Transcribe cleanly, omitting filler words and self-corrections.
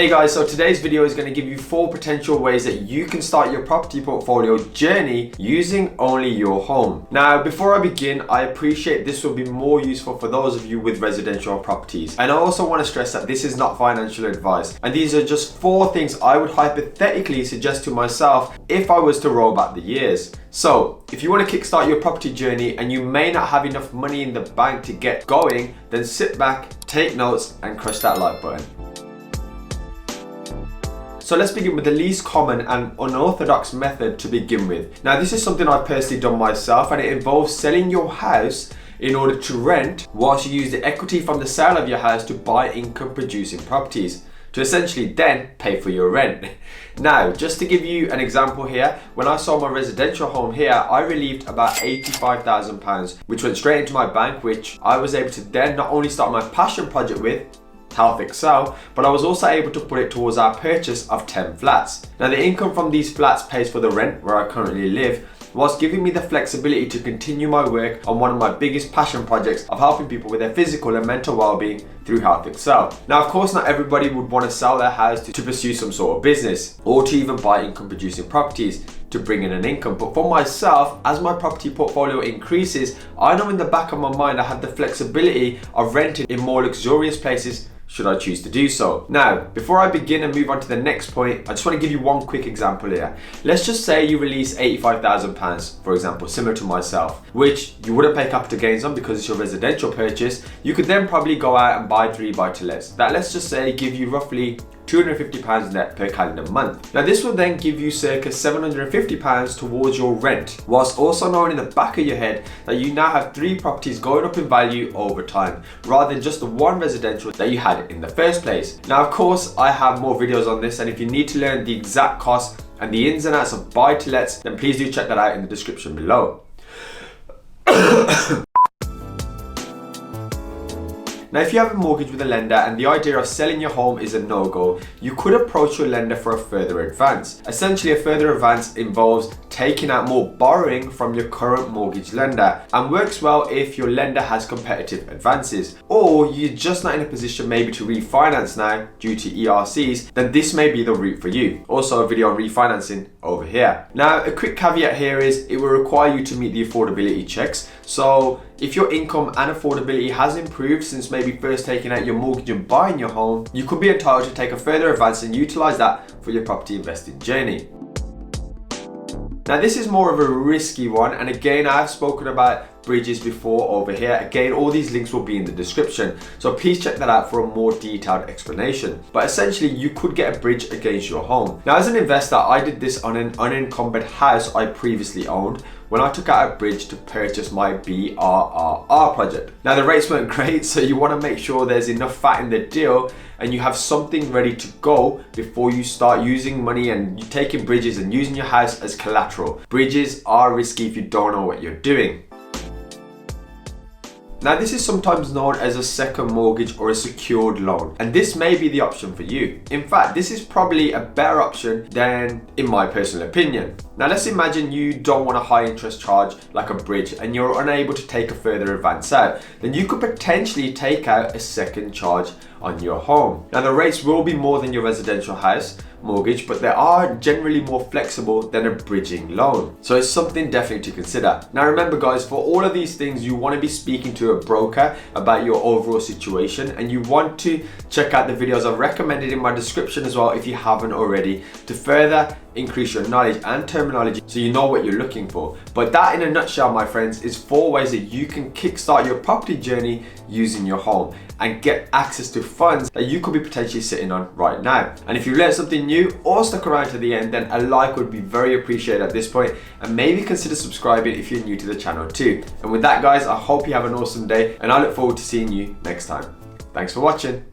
Hey guys, so today's video is going to give you 4 potential ways that you can start your property portfolio journey using only your home. Now, before I begin, I appreciate this will be more useful for those of you with residential properties. And I also want to stress that this is not financial advice. And these are just 4 things I would hypothetically suggest to myself if I was to roll back the years. So, if you want to kickstart your property journey and you may not have enough money in the bank to get going, then sit back, take notes, and crush that like button. So let's begin with the least common and unorthodox method to begin with. Now, this is something I've personally done myself, and it involves selling your house in order to rent whilst you use the equity from the sale of your house to buy income producing properties to essentially then pay for your rent. Now, just to give you an example here, when I sold my residential home here, I relieved about £85,000, which went straight into my bank, which I was able to then not only start my passion project with, Health Excel, but I was also able to put it towards our purchase of 10 flats. Now, the income from these flats pays for the rent where I currently live, whilst giving me the flexibility to continue my work on one of my biggest passion projects of helping people with their physical and mental well-being through Health Excel. Now, of course, not everybody would want to sell their house to pursue some sort of business or to even buy income producing properties to bring in an income. But for myself, as my property portfolio increases, I know in the back of my mind I have the flexibility of renting in more luxurious places should I choose to do so. Now, before I begin and move on to the next point, I just want to give you one quick example here. Let's just say you release £85,000, for example, similar to myself, which you wouldn't pay capital gains on because it's your residential purchase. You could then probably go out and buy 3 buy-to-lets. That, let's just say, give you roughly £250 net per calendar month. Now, this will then give you circa £750 towards your rent, whilst also knowing in the back of your head that you now have 3 properties going up in value over time, rather than just the one residential that you had in the first place. Now, of course, I have more videos on this, and if you need to learn the exact cost and the ins and outs of buy-to-lets, then please do check that out in the description below. Now, if you have a mortgage with a lender and the idea of selling your home is a no-go, you could approach your lender for a further advance. Essentially, a further advance involves taking out more borrowing from your current mortgage lender and works well if your lender has competitive advances, or you're just not in a position maybe to refinance now due to ERCs, then this may be the route for you. Also, a video on refinancing over here. Now, a quick caveat here is it will require you to meet the affordability checks. So if your income and affordability has improved since maybe first taking out your mortgage and buying your home, you could be entitled to take a further advance and utilize that for your property investing journey. Now, this is more of a risky one, and again, I've spoken about bridges before over here. Again, all these links will be in the description, so please check that out for a more detailed explanation. But essentially, you could get a bridge against your home. Now, as an investor, I did this on an unencumbered house I previously owned when I took out a bridge to purchase my BRRR project. Now, the rates weren't great, so you want to make sure there's enough fat in the deal and you have something ready to go before you start using money and you taking bridges and using your house as collateral. Bridges are risky if you don't know what you're doing. Now, this is sometimes known as a second mortgage or a secured loan, and this may be the option for you. In fact, this is probably a better option than, in my personal opinion. Now, let's imagine you don't want a high interest charge like a bridge and you're unable to take a further advance out. Then you could potentially take out a second charge on your home. Now, the rates will be more than your residential house mortgage, but they are generally more flexible than a bridging loan. So it's something definitely to consider. Now, remember guys, for all of these things, you want to be speaking to a broker about your overall situation, and you want to check out the videos I've recommended in my description as well if you haven't already, to further increase your knowledge and terminology so you know what you're looking for. But that, in a nutshell, my friends, is 4 ways that you can kickstart your property journey using your home and get access to funds that you could be potentially sitting on right now. And if you learned something new or stuck around to the end, then a like would be very appreciated at this point, and maybe consider subscribing if you're new to the channel too. And with that guys, I hope you have an awesome day, and I look forward to seeing you next time. Thanks for watching.